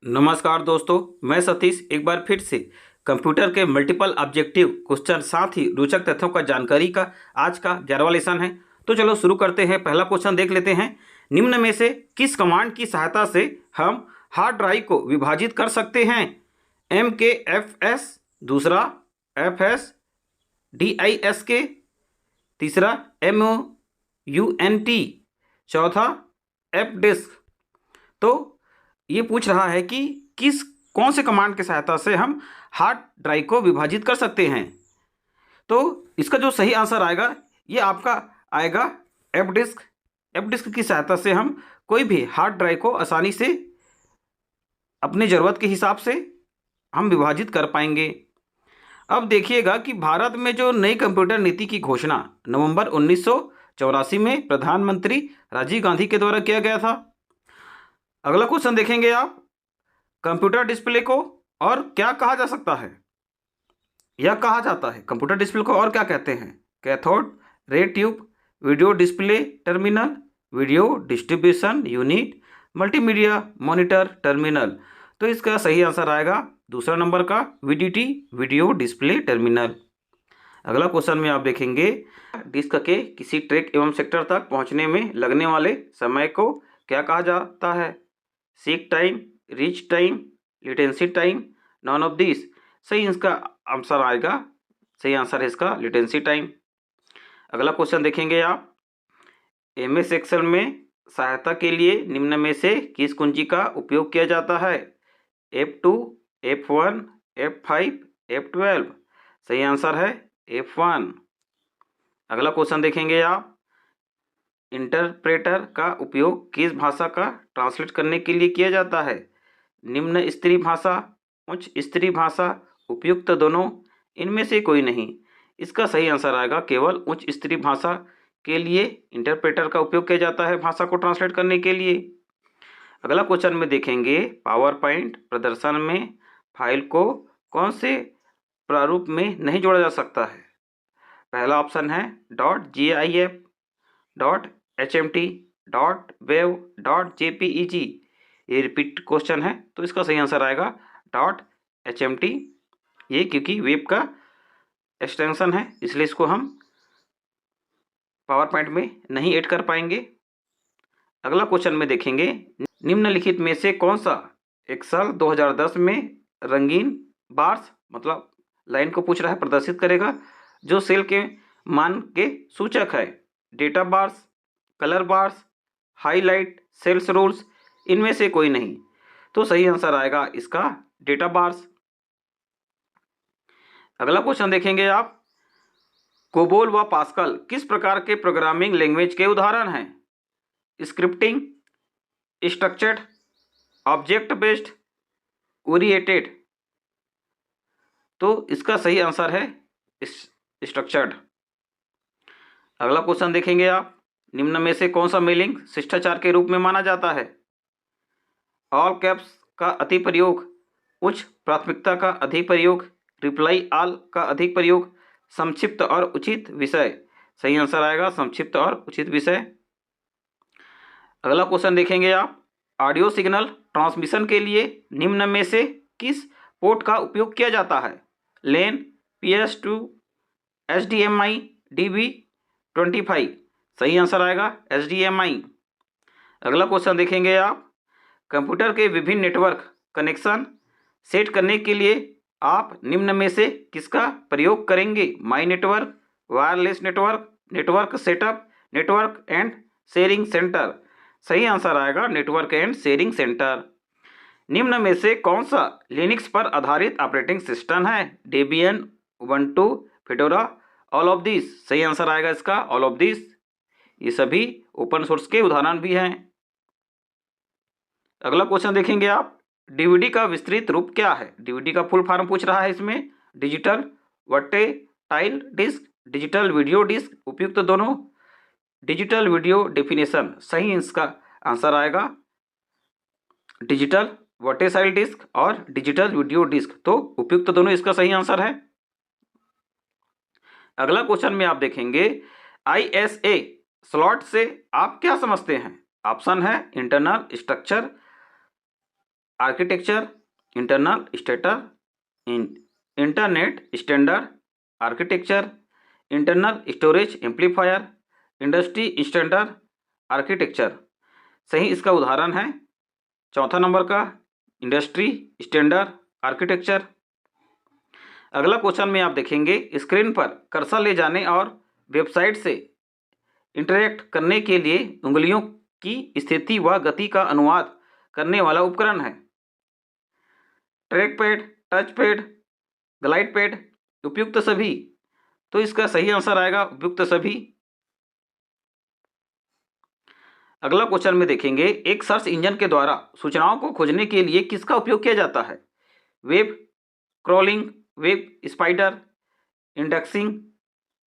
नमस्कार दोस्तों, मैं सतीश एक बार फिर से कंप्यूटर के मल्टीपल ऑब्जेक्टिव क्वेश्चन साथ ही रोचक तथ्यों का जानकारी का आज का 11वां लेसन है। तो चलो शुरू करते हैं। पहला क्वेश्चन देख लेते हैं। निम्न में से किस कमांड की सहायता से हम हार्ड ड्राइव को विभाजित कर सकते हैं? MKFS, दूसरा FS, DISK, तीसरा MOUNT, चौथा FDISK। तो ये पूछ रहा है कि कौन से कमांड की सहायता से हम हार्ड ड्राइव को विभाजित कर सकते हैं। तो इसका जो सही आंसर आएगा ये आपका आएगा एफ डिस्क। एफ डिस्क की सहायता से हम कोई भी हार्ड ड्राइव को आसानी से अपने ज़रूरत के हिसाब से हम विभाजित कर पाएंगे। अब देखिएगा कि भारत में जो नई कंप्यूटर नीति की घोषणा नवंबर 1984 में प्रधानमंत्री राजीव गांधी के द्वारा किया गया था। अगला क्वेश्चन देखेंगे आप। कंप्यूटर डिस्प्ले को और क्या कहा जा सकता है या कहा जाता है? कंप्यूटर डिस्प्ले को और क्या कहते हैं? Cathode ray tube, video display terminal, video distribution unit, multimedia monitor terminal. तो इसका सही आंसर आएगा दूसरा नंबर का VDT, वीडियो डिस्प्ले टर्मिनल। अगला क्वेश्चन में आप देखेंगे डिस्क के किसी ट्रैक एवं सेक्टर तक पहुंचने में लगने वाले समय को क्या कहा जाता है? Seek time, reach time, latency time, non of this. सही इसका आंसर आएगा, सही आंसर है इसका लेटेंसी टाइम। अगला क्वेश्चन देखेंगे आप। MS एक्सेल में सहायता के लिए निम्न में से किस कुंजी का उपयोग किया जाता है? F2, F1, F5, F12। सही आंसर है F1। अगला क्वेश्चन देखेंगे आप। इंटरप्रेटर का उपयोग किस भाषा का ट्रांसलेट करने के लिए किया जाता है? निम्न स्तरीय भाषा, उच्च स्तरीय भाषा, उपयुक्त दोनों, इनमें से कोई नहीं। इसका सही आंसर आएगा केवल उच्च स्तरीय भाषा के लिए इंटरप्रेटर का उपयोग किया जाता है भाषा को ट्रांसलेट करने के लिए। अगला क्वेश्चन में देखेंगे पावर पॉइंट प्रदर्शन में फाइल को कौन से प्रारूप में नहीं जोड़ा जा सकता है? पहला ऑप्शन है .gif, .hmt, .wav, .jpeg। ये रिपीट क्वेश्चन है तो इसका सही आंसर आएगा .hmt। ये क्योंकि वेब का एक्सटेंशन है इसलिए इसको हम पावर पॉइंट में नहीं ऐड कर पाएंगे। अगला क्वेश्चन में देखेंगे निम्नलिखित में से कौन सा एक्सेल 2010 में रंगीन बार्स मतलब लाइन को पूछ रहा है प्रदर्शित करेगा जो सेल के मान के सूचक है? Data bars, colour bars, highlight, cells rules, इनमें से कोई नहीं। तो सही आंसर आएगा इसका डेटा बार्स। अगला क्वेश्चन देखेंगे आप। कोबोल व पास्कल किस प्रकार के प्रोग्रामिंग लैंग्वेज के उदाहरण हैं? Scripting, structured, object based, oriented. तो इसका सही आंसर है स्ट्रक्चर्ड। अगला क्वेश्चन देखेंगे आप। निम्न में से कौन सा मेलिंग शिष्टाचार के रूप में माना जाता है? ऑल कैप्स का अधिक प्रयोग, उच्च प्राथमिकता का अधिक प्रयोग, रिप्लाई ऑल का अधिक प्रयोग, संक्षिप्त और उचित विषय। सही आंसर आएगा संक्षिप्त और उचित विषय। अगला क्वेश्चन देखेंगे आप। ऑडियो सिग्नल ट्रांसमिशन के लिए निम्न में से किस पोर्ट का उपयोग किया जाता है? लेन, PS2, HDMI, DB25। सही आंसर आएगा HDMI। अगला क्वेश्चन देखेंगे आप। कंप्यूटर के विभिन्न नेटवर्क कनेक्शन सेट करने के लिए आप निम्न में से किसका प्रयोग करेंगे? My network, wireless network, network setup, network and sharing centre. सही आंसर आएगा नेटवर्क एंड शेयरिंग सेंटर। निम्न में से कौन सा लिनक्स पर आधारित ऑपरेटिंग सिस्टम है? Debian, Ubuntu, fedora, all of this. सही आंसर आएगा इसका ऑल ऑफ दिस। ये सभी ओपन सोर्स के उदाहरण भी हैं। अगला क्वेश्चन देखेंगे आप। DVD का विस्तृत रूप क्या है? DVD का फुल फॉर्म पूछ रहा है इसमें। Digital versatile disc, digital video disc, उपयुक्त दोनों, डिजिटल वीडियो डेफिनेशन। सही इसका आंसर आएगा डिजिटल वर्सेटाइल डिस्क और डिजिटल वीडियो डिस्क। तो उपयुक्त दोनों इसका सही आंसर है। अगला क्वेश्चन में आप देखेंगे ISA स्लॉट से आप क्या समझते हैं? ऑप्शन है internal structure, architecture, internal stator, internet standard architecture, internal storage amplifier, industry standard architecture. सही इसका उदाहरण है चौथा नंबर का इंडस्ट्री स्टैंडर्ड आर्किटेक्चर। अगला क्वेश्चन में आप देखेंगे स्क्रीन पर कर्सर ले जाने और वेबसाइट से इंटरेक्ट करने के लिए उंगलियों की स्थिति व गति का अनुवाद करने वाला उपकरण है। Track pad, touch pad, glide pad, उपयुक्त सभी। तो इसका सही आंसर आएगा उपयुक्त सभी। अगला क्वेश्चन में देखेंगे एक सर्च इंजन के द्वारा सूचनाओं को खोजने के लिए किसका उपयोग किया जाता है? Web crawling, web spider, indexing,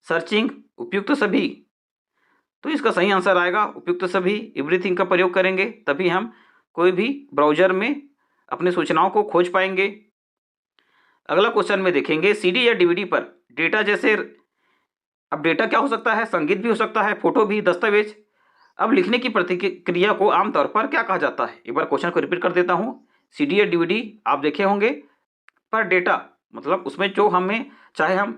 searching, उपयुक्त सभी। तो इसका सही आंसर आएगा उपयुक्त सभी। एवरीथिंग का प्रयोग करेंगे तभी हम कोई भी ब्राउजर में अपने सूचनाओं को खोज पाएंगे। अगला क्वेश्चन में देखेंगे सीडी या डीवीडी पर डेटा जैसे, अब डेटा क्या हो सकता है? संगीत भी हो सकता है, फोटो भी, दस्तावेज। अब लिखने की प्रतिक्रिया को आमतौर पर क्या कहा जाता है? एक बार क्वेश्चन को रिपीट कर देता हूँ। सीडी या डीवीडी आप देखे होंगे, पर डेटा मतलब उसमें जो हमें चाहे हम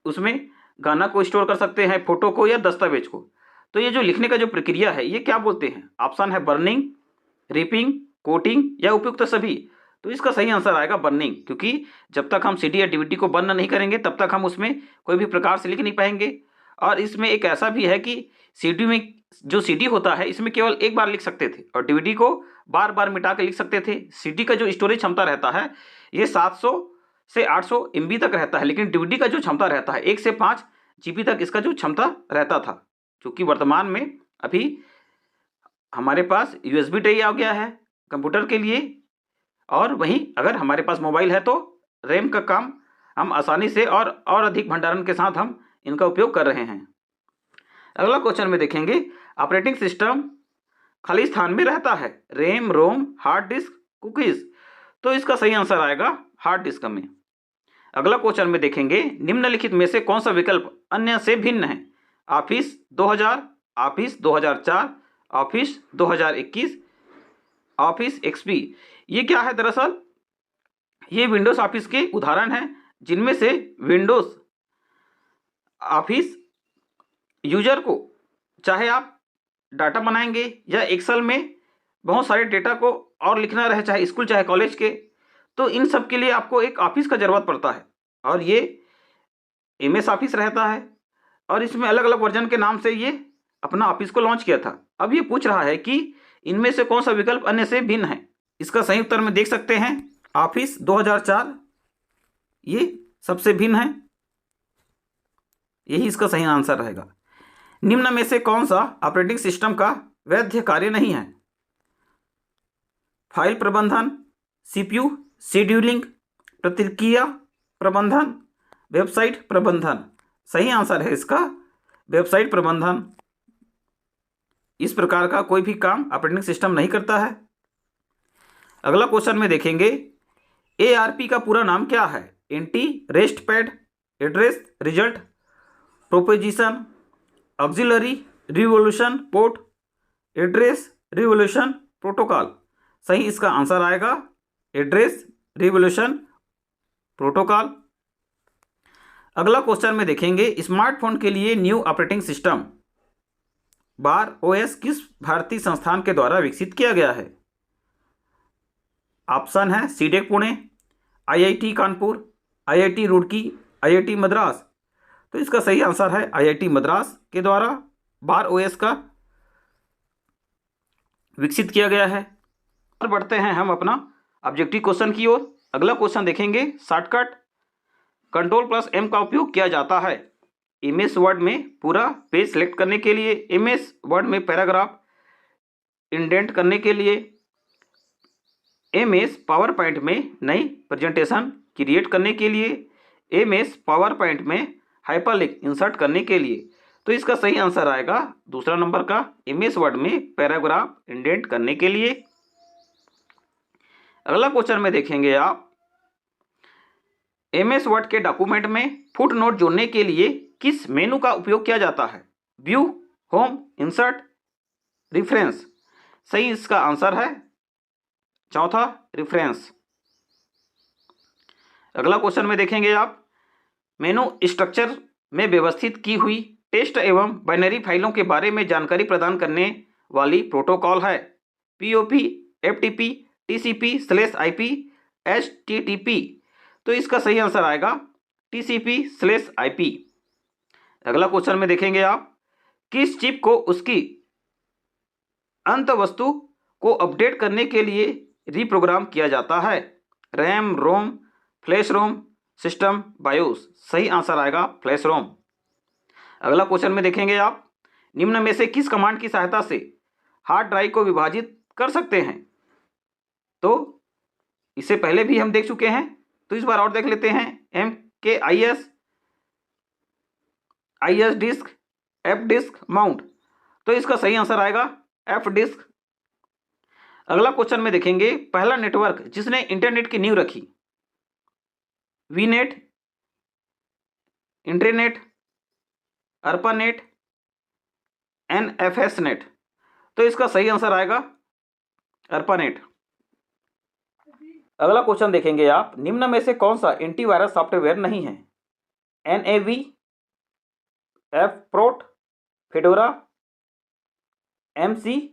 उसमें गाना को स्टोर कर सकते हैं, फोटो को या दस्तावेज को। तो ये जो लिखने का जो प्रक्रिया है ये क्या बोलते हैं? ऑप्शन है बर्निंग, रिपिंग, कोटिंग या उपयुक्त सभी। तो इसका सही आंसर आएगा बर्निंग, क्योंकि जब तक हम सीडी या डीवीडी को बर्न नहीं करेंगे तब तक हम उसमें कोई भी प्रकार से लिख नहीं पाएंगे। और इसमें एक ऐसा भी है कि सीडी में जो सीडी होता है इसमें केवल एक बार लिख सकते थे और डीवीडी को बार बार मिटा के लिख सकते थे। सीडी का जो स्टोरेज क्षमता रहता है ये 700 से 800 MB तक रहता है, लेकिन डीवीडी का जो क्षमता रहता है 1 से 5 GB तक इसका जो क्षमता रहता था। क्योंकि वर्तमान में अभी हमारे पास USB टाइप आ गया है कंप्यूटर के लिए, और वहीं अगर हमारे पास मोबाइल है तो रैम का काम हम आसानी से और अधिक भंडारण के साथ हम इनका उपयोग कर रहे हैं। अगला क्वेश्चन में देखेंगे ऑपरेटिंग सिस्टम खाली स्थान में रहता है, रैम, रोम, हार्ड डिस्क, कुकीज। तो इसका सही आंसर आएगा हार्ड डिस्क में। अगला क्वेश्चन में देखेंगे निम्नलिखित में से कौन सा विकल्प अन्य से भिन्न है? Office 2000, office 2004, office 2021, office XP। ये क्या है? दरअसल ये विंडोज ऑफिस के उदाहरण हैं, जिनमें से विंडोज ऑफिस यूजर को चाहे आप डाटा बनाएंगे या एक्सेल में बहुत सारे डेटा को और लिखना रहे, चाहे स्कूल चाहे कॉलेज के, तो इन सब के लिए आपको एक ऑफिस का ज़रूरत पड़ता है। और ये MS ऑफिस रहता है और इसमें अलग अलग वर्जन के नाम से ये अपना ऑफिस को लॉन्च किया था। अब ये पूछ रहा है कि इनमें से कौन सा विकल्प अन्य से भिन्न है। इसका सही उत्तर में देख सकते हैं ऑफिस 2004 ये सबसे भिन्न है, यही इसका सही आंसर रहेगा। निम्न में से कौन सा ऑपरेटिंग सिस्टम का वैध कार्य नहीं है? फाइल प्रबंधन, CPU शेड्यूलिंग, प्रतिक्रिया प्रबंधन, वेबसाइट प्रबंधन। सही आंसर है इसका वेबसाइट प्रबंधन। इस प्रकार का कोई भी काम ऑपरेटिंग सिस्टम नहीं करता है। अगला क्वेश्चन में देखेंगे ARP का पूरा नाम क्या है? Anti rest pad, address result proposition, auxiliary revolution port, address revolution protocol. सही इसका आंसर आएगा एड्रेस रिवोल्यूशन प्रोटोकॉल। अगला क्वेश्चन में देखेंगे स्मार्टफोन के लिए न्यू ऑपरेटिंग सिस्टम (OS) किस भारतीय संस्थान के द्वारा विकसित किया गया है? ऑप्शन है CDAC Pune, IIT Kanpur, IIT Roorkee, IIT Madras. तो इसका सही आंसर है IIT मद्रास के द्वारा OS का विकसित किया गया है। और बढ़ते हैं हम अपना ऑब्जेक्टिव क्वेश्चन की ओर। अगला क्वेश्चन देखेंगे शॉर्टकट Ctrl+M का उपयोग किया जाता है MS वर्ड में पूरा पेज सेलेक्ट करने के लिए, MS वर्ड में पैराग्राफ इंडेंट करने के लिए, MS पावर पॉइंट में नई प्रेजेंटेशन क्रिएट करने के लिए, MS पावर पॉइंट में हाइपरलिंक इंसर्ट करने के लिए। तो इसका सही आंसर आएगा दूसरा नंबर का MS वर्ड में पैराग्राफ इंडेंट करने के लिए। अगला क्वेश्चन में देखेंगे आप MS वर्ड के डॉक्यूमेंट में फुट नोट जोड़ने के लिए किस मेनू का उपयोग किया जाता है? View, home, insert, reference. सही इसका आंसर है चौथा रेफरेंस। अगला क्वेश्चन में देखेंगे आप, मेनू स्ट्रक्चर में व्यवस्थित की हुई टेक्स्ट एवं बाइनरी फाइलों के बारे में जानकारी प्रदान करने वाली प्रोटोकॉल है POP, FTP, TCP/IP, HTTP। तो इसका सही आंसर आएगा TCP/IP। अगला क्वेश्चन में देखेंगे आप, किस चिप को उसकी अंत वस्तु को अपडेट करने के लिए रिप्रोग्राम किया जाता है? रैम, रोम, फ्लैश रोम, सिस्टम, बायोस। सही आंसर आएगा फ्लैश रोम। अगला क्वेश्चन में देखेंगे आप, निम्न में से किस कमांड की सहायता से हार्ड ड्राइव को विभाजित कर सकते हैं? तो इससे पहले भी हम देख चुके हैं, तो इस बार और देख लेते हैं। MKIS, IS disk, F disk, mount. तो इसका सही आंसर आएगा F डिस्क। अगला क्वेश्चन में देखेंगे, पहला नेटवर्क जिसने इंटरनेट की नींव रखी? VNet, internet, ARPANET, NFS net. तो इसका सही आंसर आएगा ARPANET। अगला क्वेश्चन देखेंगे आप, निम्न में से कौन सा एंटीवायरस सॉफ्टवेयर नहीं है? NAV, FPROT, fedora, MCAFE।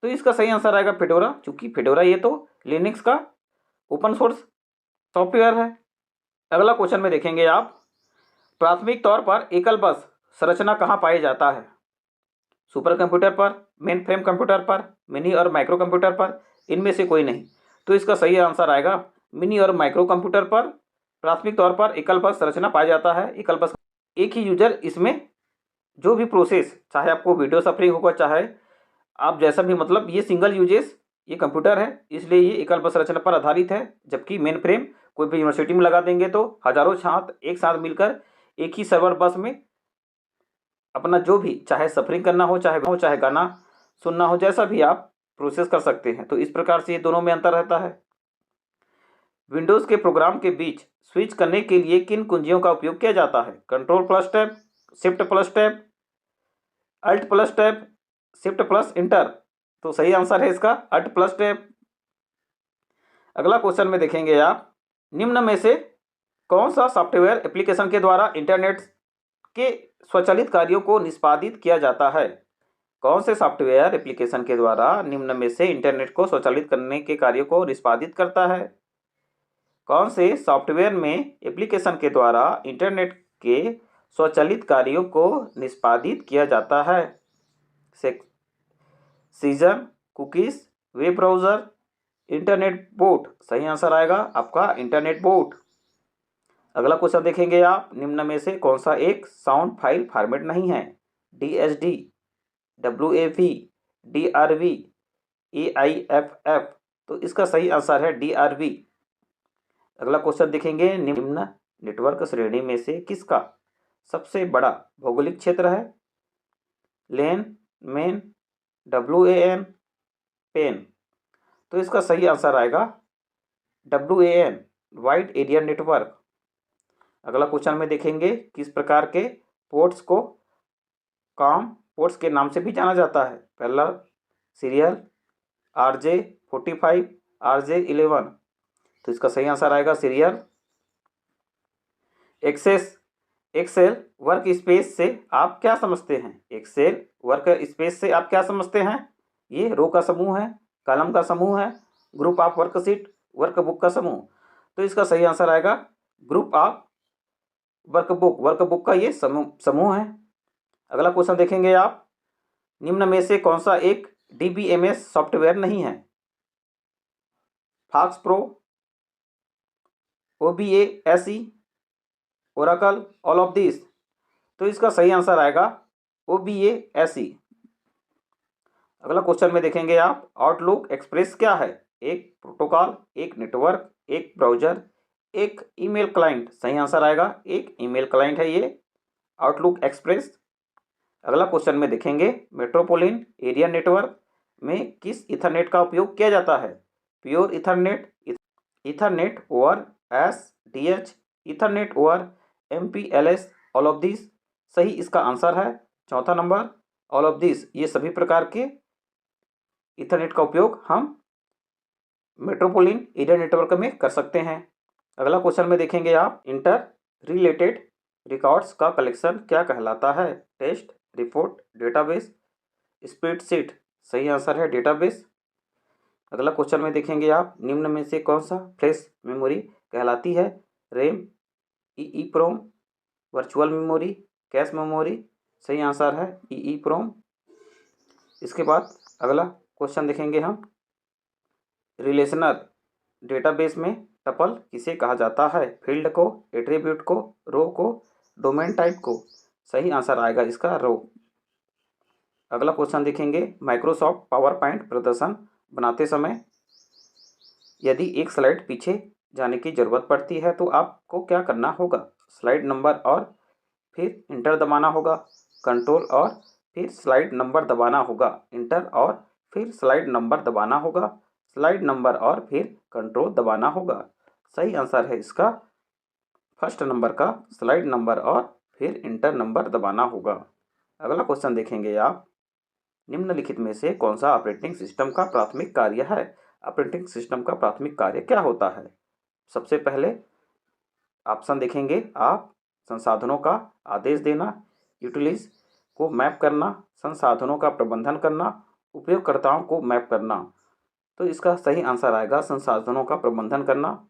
तो इसका सही आंसर आएगा फेडोरा, चूंकि फेडोरा ये तो लिनक्स का ओपन सोर्स सॉफ्टवेयर है। अगला क्वेश्चन में देखेंगे आप, प्राथमिक तौर पर एकल बस संरचना कहाँ पाया जाता है? सुपर कंप्यूटर पर, मेन फ्रेम कंप्यूटर पर, मिनी और माइक्रो कंप्यूटर पर, इनमें से कोई नहीं। तो इसका सही आंसर आएगा मिनी और माइक्रो कंप्यूटर पर प्राथमिक तौर पर एकल बस संरचना पाया जाता है। एकल बस एक ही यूजर इसमें जो भी प्रोसेस, चाहे आपको वीडियो सफरिंग होगा, चाहे आप जैसा भी, मतलब ये सिंगल यूजेस ये कंप्यूटर है, इसलिए ये एकल बस संरचना पर आधारित है। जबकि मेन फ्रेम कोई भी यूनिवर्सिटी में लगा देंगे तो हजारों छात्र एक साथ मिलकर एक ही सर्वर बस में अपना जो भी, चाहे सफरिंग करना हो, चाहे गाना सुनना हो, जैसा भी आप प्रोसेस कर सकते हैं। तो इस प्रकार से ये दोनों में अंतर रहता है। विंडोज़ के प्रोग्राम के बीच स्विच करने के लिए किन कुंजियों का उपयोग किया जाता है? Ctrl+Tab, Shift+Tab, Alt+Tab, Shift+Enter। तो सही आंसर है इसका Alt+Tab। अगला क्वेश्चन में देखेंगे आप, निम्न में से कौन सा सॉफ्टवेयर एप्लीकेशन के द्वारा इंटरनेट के स्वचालित कार्यों को निष्पादित किया जाता है? कौन से सॉफ्टवेयर एप्लीकेशन के द्वारा निम्न में से इंटरनेट को स्वचालित करने के कार्यों को निष्पादित करता है? कौन से सॉफ्टवेयर में एप्लीकेशन के द्वारा इंटरनेट के स्वचालित कार्यों को निष्पादित किया जाता है? Season, cookies, web browser, internet boat. सही आंसर आएगा आपका इंटरनेट बोट। अगला क्वेश्चन देखेंगे आप, निम्न में से कौन सा एक साउंड फाइल फॉर्मेट नहीं है? DSD, WAV, DRV, AIFF। तो इसका सही आंसर है DRV। अगला क्वेश्चन देखेंगे, निम्न नेटवर्क श्रेणी में से किसका सबसे बड़ा भौगोलिक क्षेत्र है? लेन, मेन, WAN, पेन। तो इसका सही आंसर आएगा WAN, वाइड एरिया नेटवर्क। अगला क्वेश्चन में देखेंगे, किस प्रकार के पोर्ट्स को कॉम पोर्ट्स के नाम से भी जाना जाता है? पहला सीरियल, RJ45, RJ11। तो इसका सही आंसर आएगा सीरियल। एक्सेल वर्क स्पेस से आप क्या समझते हैं? एक्सेल वर्क स्पेस से आप क्या समझते हैं? ये रो का समूह है, कॉलम का समूह है, ग्रुप ऑफ वर्कशीट, वर्कबुक का समूह। तो इसका सही आंसर आएगा ग्रुप ऑफ वर्कबुक। वर्कबुक का ये समूह है। अगला क्वेश्चन देखेंगे आप, निम्न में से कौन सा एक DBMS सॉफ्टवेयर नहीं है? FoxPro, OBA SE, Oracle, all of this. तो इसका सही आंसर आएगा OBA SE। अगला क्वेश्चन में देखेंगे आप, आउटलुक एक्सप्रेस क्या है? एक प्रोटोकॉल, एक नेटवर्क, एक ब्राउजर, एक ईमेल क्लाइंट। सही आंसर आएगा एक ईमेल क्लाइंट है ये आउटलुक एक्सप्रेस। अगला क्वेश्चन में देखेंगे, मेट्रोपोलिटन एरिया नेटवर्क में किस इथरनेट का उपयोग किया जाता है? Pure Ethernet, Ethernet over SDH, Ethernet over MPLS, all of this. सही इसका आंसर है चौथा नंबर ऑल ऑफ दिस। ये सभी प्रकार के ईथरनेट का उपयोग हम मेट्रोपोलिन एरिया नेटवर्क में कर सकते हैं। अगला क्वेश्चन में देखेंगे आप, इंटर रिलेटेड रिकॉर्ड्स का कलेक्शन क्या कहलाता है? Test, report, database, spreadsheet. सही आंसर है डेटाबेस। अगला क्वेश्चन में देखेंगे आप, निम्न में से कौन सा फ्लैश मेमोरी कहलाती है? RAM, EEPROM, virtual memory, cache memory. सही आंसर है ईईप्रोम। इसके बाद अगला क्वेश्चन देखेंगे हम, रिलेशनल डेटाबेस में टपल किसे कहा जाता है? फील्ड को, एट्रीब्यूट को, रो को, डोमेन टाइप को। सही आंसर आएगा इसका रो। अगला क्वेश्चन देखेंगे, माइक्रोसॉफ्ट पावर पॉइंट प्रदर्शन बनाते समय यदि एक स्लाइड पीछे जाने की ज़रूरत पड़ती है तो आपको क्या करना होगा? स्लाइड नंबर और फिर इंटर दबाना होगा, कंट्रोल और फिर स्लाइड नंबर दबाना होगा, इंटर और फिर स्लाइड नंबर दबाना होगा, स्लाइड नंबर और फिर कंट्रोल दबाना होगा। सही आंसर है इसका फर्स्ट नंबर का, स्लाइड नंबर और फिर इंटर नंबर दबाना होगा। अगला क्वेश्चन देखेंगे आप, निम्नलिखित में से कौन सा ऑपरेटिंग सिस्टम का प्राथमिक कार्य है? ऑपरेटिंग सिस्टम का प्राथमिक कार्य क्या होता है? सबसे पहले ऑप्शन देखेंगे आप, संसाधनों का आदेश देना, यूटिलिटीज को मैप करना, संसाधनों का प्रबंधन करना, उपयोगकर्ताओं को मैप करना। तो इसका सही आंसर आएगा संसाधनों का प्रबंधन करना।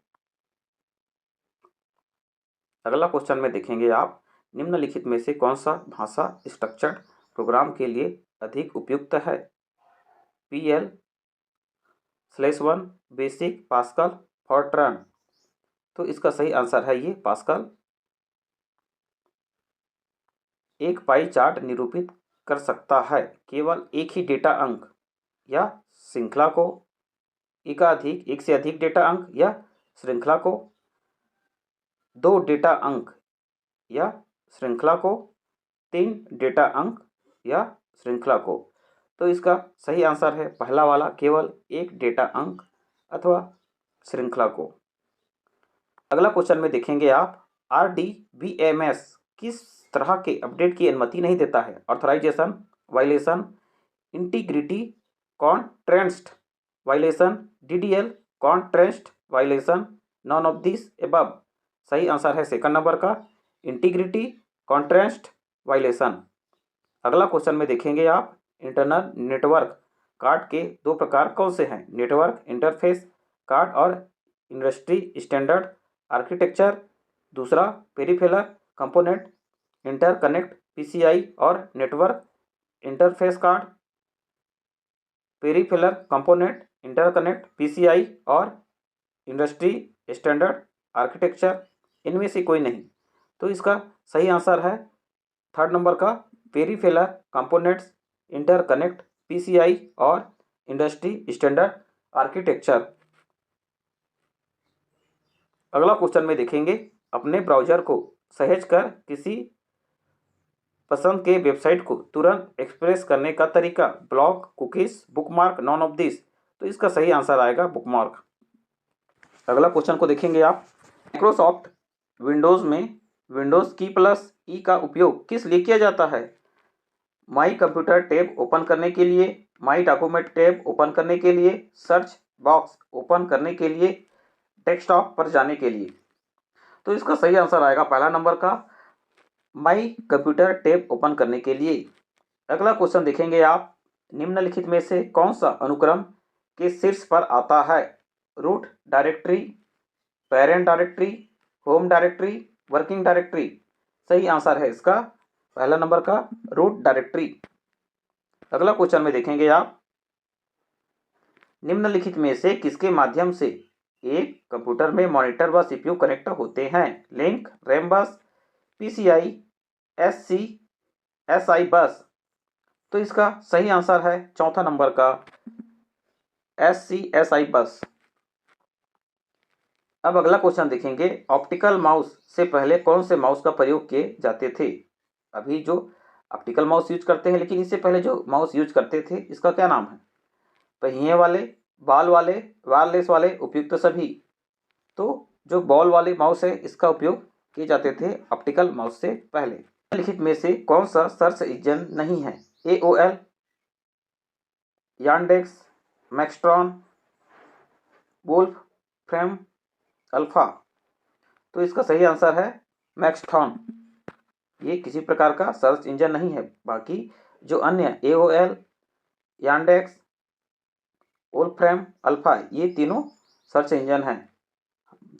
अगला क्वेश्चन में देखेंगे आप, निम्नलिखित में से कौन सा भाषा स्ट्रक्चर्ड प्रोग्राम के लिए अधिक उपयुक्त है? PL/1, basic, pascal, फॉर्ट्रान। तो इसका सही आंसर है ये पास्कल। एक पाई चार्ट निरूपित कर सकता है केवल एक ही डेटा अंक या श्रृंखला को, एकाधिक एक से अधिक डेटा अंक या श्रृंखला को, दो डेटा अंक या श्रृंखला को, तीन डेटा अंक या श्रृंखला को। तो इसका सही आंसर है पहला वाला, केवल एक डेटा अंक अथवा श्रृंखला को। अगला क्वेश्चन में देखेंगे आप, RDBMS किस तरह के अपडेट की अनुमति नहीं देता है? Authorization violation, integrity constraint violation, DDL constraint violation, none of this above. सही आंसर है सेकंड नंबर का, इंटीग्रिटी कॉन्ट्रेस्ट वायलेशन। अगला क्वेश्चन में देखेंगे आप, इंटरनल नेटवर्क कार्ड के दो प्रकार कौन से हैं? नेटवर्क इंटरफेस कार्ड और इंडस्ट्री स्टैंडर्ड आर्किटेक्चर। दूसरा, पेरिफेरल कंपोनेंट इंटरकनेक्ट PCI और network interface card, peripheral component interconnect PCI और इंडस्ट्री स्टैंडर्ड आर्किटेक्चर। इनमें से कोई नहीं। तो इसका सही आंसर है थर्ड नंबर का, पेरिफेरल कंपोनेंट्स इंटरकनेक्ट PCI और इंडस्ट्री स्टैंडर्ड आर्किटेक्चर। अगला क्वेश्चन में देखेंगे, अपने ब्राउज़र को सहेज कर किसी पसंद के वेबसाइट को तुरंत एक्सप्रेस करने का तरीका, block, cookies, bookmark, non of this. तो इसका सही आंसर आएगा बुकमार्क। अगला क्वेश्चन को देखेंगे आप, माइक्रोसॉफ्ट विंडोज़ में विंडोज़ की+E का उपयोग किस लिए किया जाता है? माई कंप्यूटर टैब ओपन करने के लिए, माई डॉक्यूमेंट टैब ओपन करने के लिए, सर्च बॉक्स ओपन करने के लिए, डेस्कटॉप पर जाने के लिए। तो इसका सही आंसर आएगा पहला नंबर का, माई कंप्यूटर टैब ओपन करने के लिए। अगला क्वेश्चन देखेंगे आप, निम्नलिखित में से कौन सा अनुक्रम के शीर्ष पर आता है? Root directory, parent directory, home directory, working directory. सही आंसर है इसका पहला नंबर का, रूट डायरेक्टरी। अगला क्वेश्चन में देखेंगे आप, निम्नलिखित में से किसके माध्यम से एक कंप्यूटर में मॉनिटर व CPU कनेक्ट होते हैं? लिंक, रैम बस, PCI, SI बस। तो इसका सही आंसर है चौथा नंबर का, SI बस। अब अगला क्वेश्चन देखेंगे, ऑप्टिकल माउस से पहले कौन से माउस का प्रयोग किए जाते थे? अभी जो ऑप्टिकल माउस यूज करते हैं, लेकिन इससे पहले जो माउस यूज करते थे इसका क्या नाम है? पहिए वाले, बाल वाले, वायरलेस वाले, उपयुक्त सभी। तो जो बॉल वाले माउस है इसका उपयोग किए जाते थे ऑप्टिकल माउस से पहले। निम्नलिखित में से कौन सा सर्च इंजन नहीं है? AOL, Yandex, Maxthon, Wolfram Alpha. तो इसका सही आंसर है मैक्सट्रॉन। ये किसी प्रकार का सर्च इंजन नहीं है। बाकी जो अन्य AOL, यांडेक्स, वोल्फ्रैम अल्फा, ये तीनों सर्च इंजन हैं।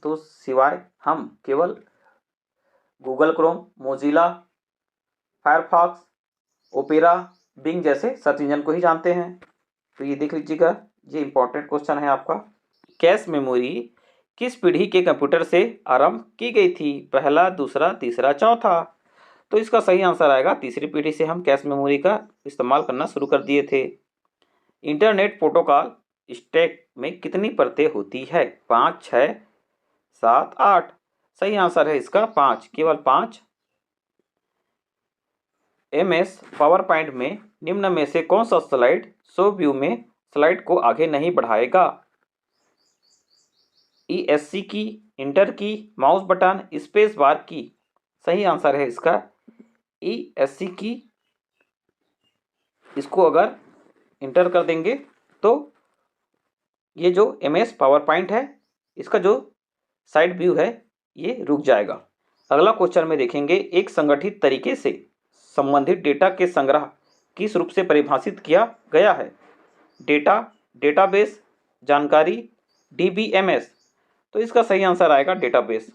तो सिवाय हम केवल Google Chrome, Mozilla, Firefox, Opera, Bing जैसे सर्च इंजन को ही जानते हैं। तो ये देख लीजिएगा, ये इंपॉर्टेंट क्वेश्चन है आपका। कैश मेमोरी किस पीढ़ी के कंप्यूटर से आरंभ की गई थी? पहला, दूसरा, तीसरा, चौथा। तो इसका सही आंसर आएगा तीसरी पीढ़ी से हम कैश मेमोरी का इस्तेमाल करना शुरू कर दिए थे। इंटरनेट प्रोटोकॉल स्टैक में कितनी परतें होती है? 5, 6, 7, 8। सही आंसर है इसका 5, केवल 5। MS पावर पॉइंट में निम्न में से कौन सा स्लाइड शो व्यू में स्लाइड को आगे नहीं बढ़ाएगा? ESC की, इंटर की, माउस बटन, स्पेस बार की। सही आंसर है इसका ESC की। इसको अगर इंटर कर देंगे तो ये जो MS पावर पॉइंट है, इसका जो साइड व्यू है ये रुक जाएगा। अगला क्वेश्चन में देखेंगे, एक संगठित तरीके से संबंधित डेटा के संग्रह किस रूप से परिभाषित किया गया है? डेटा, डेटाबेस, जानकारी, DBMS। तो इसका सही आंसर आएगा डेटाबेस।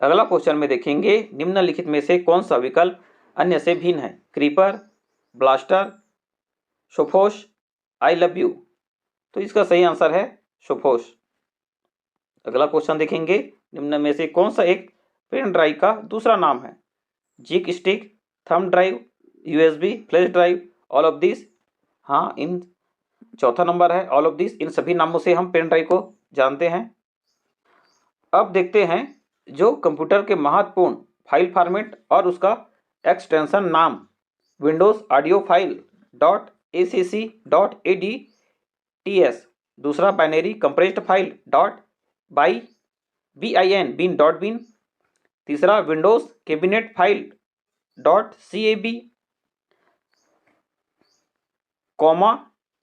अगला क्वेश्चन में देखेंगे, निम्नलिखित में से कौन सा विकल्प अन्य से भिन्न है? Creeper, blaster, Sophos, I love you. तो इसका सही आंसर है सोफोस। अगला क्वेश्चन देखेंगे, निम्न में से कौन सा एक पेन ड्राइव का दूसरा नाम है? Jig stick, thumb drive, USB, flash drive, all of this. हाँ, इन चौथा नंबर है ऑल ऑफ दिस। इन सभी नामों से हम पेन ड्राइव को जानते हैं। अब देखते हैं जो कंप्यूटर के महत्वपूर्ण फाइल फॉर्मेट और उसका एक्सटेंशन नाम विंडोज ऑडियो फाइल .acc.adts, दूसरा बाइनरी कंप्रेस्ड फाइल .bin, तीसरा Windows cabinet file .cab, comma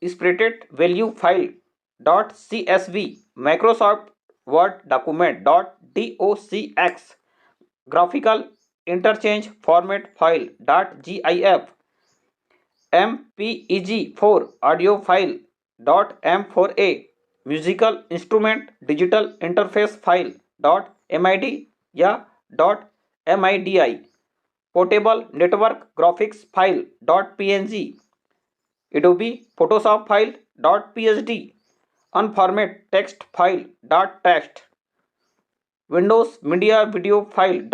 separated value file .csv, Microsoft Word document .docx, graphical interchange format file .gif, MPEG-4 audio file .m4a, musical instrument digital interface file .mid या .midi, portable network graphics file .png, Adobe Photoshop file .psd, unformat text file .text, Windows media video file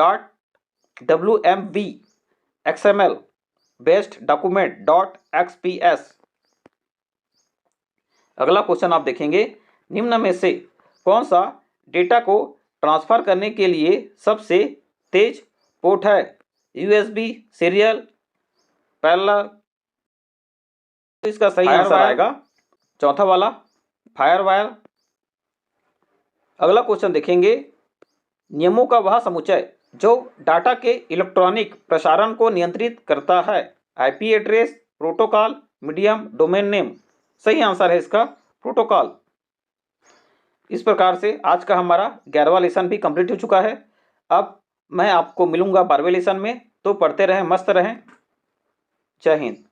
.wmv, XML based document .xps। अगला question आप देखेंगे, निम्न में से कौन सा data को ट्रांसफर करने के लिए सबसे तेज पोर्ट है? USB, serial, parallel. तो इसका सही आंसर आएगा चौथा वाला, फायरवायर। अगला क्वेश्चन देखेंगे, नियमों का वह समुच्चय जो डाटा के इलेक्ट्रॉनिक प्रसारण को नियंत्रित करता है? IP address, protocol, medium, domain name. सही आंसर है इसका प्रोटोकॉल। इस प्रकार से आज का हमारा 11वां लेसन भी कंप्लीट हो चुका है। अब मैं आपको मिलूंगा 12वें लेसन में। तो पढ़ते रहें, मस्त रहें। जय हिंद।